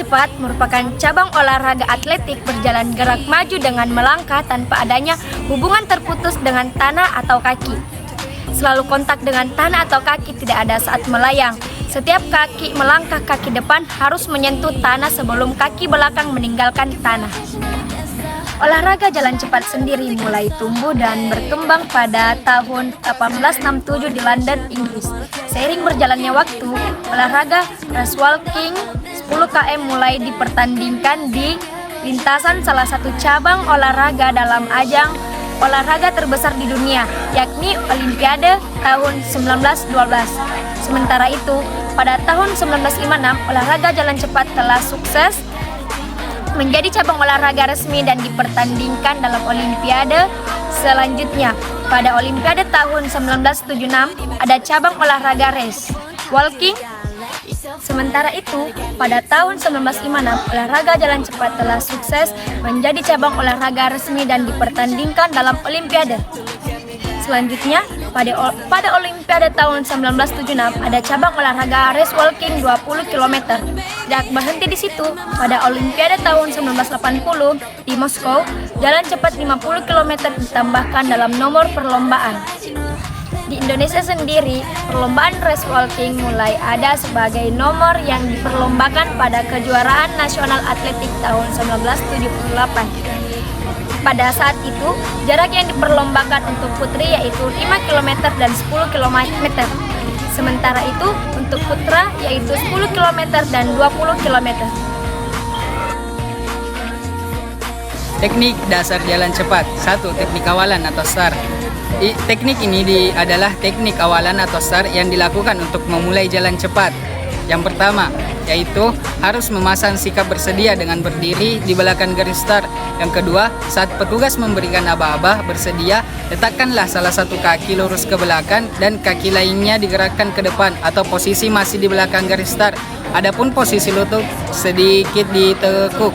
cepat merupakan cabang olahraga atletik berjalan gerak maju dengan melangkah tanpa adanya hubungan terputus dengan tanah atau kaki. Selalu kontak dengan tanah atau kaki, tidak ada saat melayang. Setiap kaki melangkah, kaki depan harus menyentuh tanah sebelum kaki belakang meninggalkan tanah. Olahraga jalan cepat sendiri mulai tumbuh dan berkembang pada tahun 1867 di London, Inggris. Seiring berjalannya waktu, olahraga race walking 10 km mulai dipertandingkan di lintasan salah satu cabang olahraga dalam ajang olahraga terbesar di dunia, yakni Olimpiade tahun 1912. Sementara itu, pada tahun 1956, olahraga jalan cepat telah sukses menjadi cabang olahraga resmi dan dipertandingkan dalam Olimpiade selanjutnya. Pada Olimpiade tahun 1976 ada cabang olahraga race walking. Sementara itu, pada tahun 1956 olahraga jalan cepat telah sukses menjadi cabang olahraga resmi dan dipertandingkan dalam Olimpiade. Selanjutnya, pada Olimpiade tahun 1976 ada cabang olahraga race walking 20 km. Tidak berhenti di situ, pada Olimpiade tahun 1980 di Moskow, jalan cepat 50 km ditambahkan dalam nomor perlombaan. Di Indonesia sendiri, perlombaan race walking mulai ada sebagai nomor yang diperlombakan pada kejuaraan nasional atletik tahun 1978. Pada saat itu, jarak yang diperlombakan untuk putri yaitu 5 km dan 10 km. Sementara itu, untuk putra yaitu 10 km dan 20 km. Teknik dasar jalan cepat. 1. Teknik awalan atau start. Teknik ini adalah teknik awalan atau start yang dilakukan untuk memulai jalan cepat. Yang pertama, yaitu harus memasang sikap bersedia dengan berdiri di belakang garis start. Yang kedua, saat petugas memberikan aba-aba bersedia, letakkanlah salah satu kaki lurus ke belakang dan kaki lainnya digerakkan ke depan atau posisi masih di belakang garis start. Adapun posisi lutut sedikit ditekuk.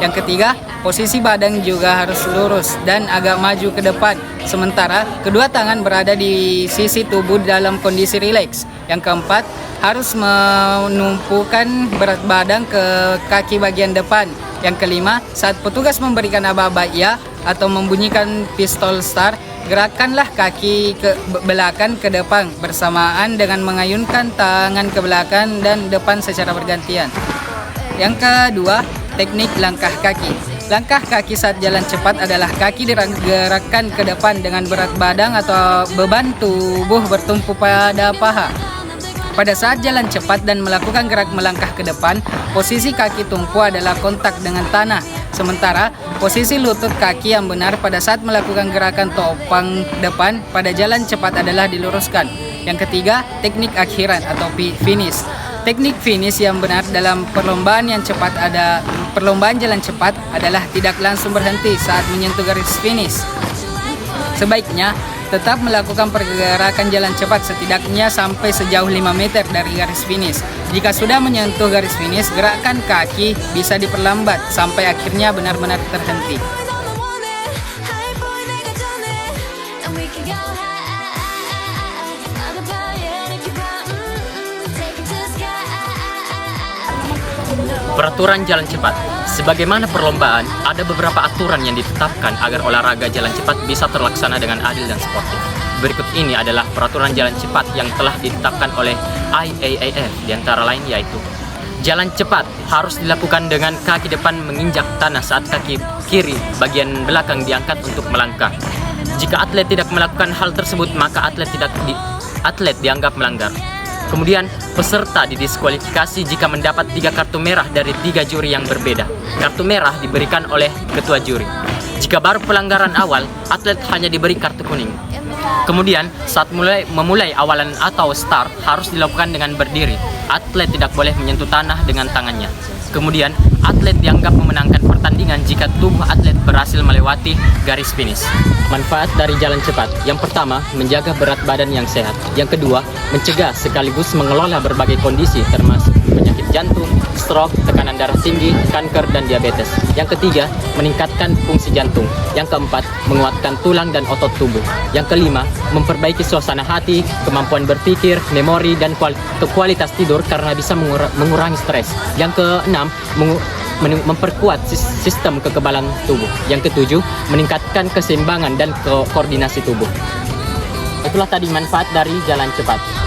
Yang ketiga, posisi badan juga harus lurus dan agak maju ke depan. Sementara kedua tangan berada di sisi tubuh dalam kondisi rileks. Yang keempat, harus menumpukan berat badan ke kaki bagian depan. Yang kelima, saat petugas memberikan aba-aba ya atau membunyikan pistol start, gerakkanlah kaki ke belakang ke depan bersamaan dengan mengayunkan tangan ke belakang dan depan secara bergantian. Yang kedua, teknik langkah kaki. Langkah kaki saat jalan cepat adalah kaki digerakkan ke depan dengan berat badan atau beban tubuh bertumpu pada paha. Pada saat jalan cepat dan melakukan gerak melangkah ke depan, posisi kaki tumpu adalah kontak dengan tanah. Sementara posisi lutut kaki yang benar pada saat melakukan gerakan topang depan pada jalan cepat adalah diluruskan. Yang ketiga, teknik akhiran atau finish. Teknik finish yang benar dalam perlombaan jalan cepat adalah tidak langsung berhenti saat menyentuh garis finish. Sebaiknya tetap melakukan pergerakan jalan cepat setidaknya sampai sejauh 5 meter dari garis finish. Jika sudah menyentuh garis finish, gerakan kaki bisa diperlambat sampai akhirnya benar-benar terhenti. Peraturan jalan cepat. Sebagaimana perlombaan, ada beberapa aturan yang ditetapkan agar olahraga jalan cepat bisa terlaksana dengan adil dan sportif. Berikut ini adalah peraturan jalan cepat yang telah ditetapkan oleh IAAF, di antara lain yaitu: jalan cepat harus dilakukan dengan kaki depan menginjak tanah saat kaki kiri bagian belakang diangkat untuk melangkah. Jika atlet tidak melakukan hal tersebut, maka atlet dianggap melanggar. Kemudian, peserta didiskualifikasi jika mendapat 3 kartu merah dari 3 juri yang berbeda. Kartu merah diberikan oleh ketua juri. Jika baru pelanggaran awal, atlet hanya diberi kartu kuning. Kemudian, saat memulai awalan atau start harus dilakukan dengan berdiri. Atlet tidak boleh menyentuh tanah dengan tangannya. Kemudian, atlet dianggap memenangkan pertandingan jika tubuh atlet berhasil melewati garis finish. Manfaat dari jalan cepat. Yang pertama, menjaga berat badan yang sehat. Yang kedua, mencegah sekaligus mengelola berbagai kondisi termasuk penyakit penyakit jantung, stroke, tekanan darah tinggi, kanker, dan diabetes. Yang ketiga, meningkatkan fungsi jantung. Yang keempat, menguatkan tulang dan otot tubuh. Yang kelima, memperbaiki suasana hati, kemampuan berpikir, memori, dan kualitas tidur karena bisa mengurangi stres. Yang keenam, memperkuat sistem kekebalan tubuh. Yang ketujuh, meningkatkan keseimbangan dan koordinasi tubuh. Itulah tadi manfaat dari jalan cepat.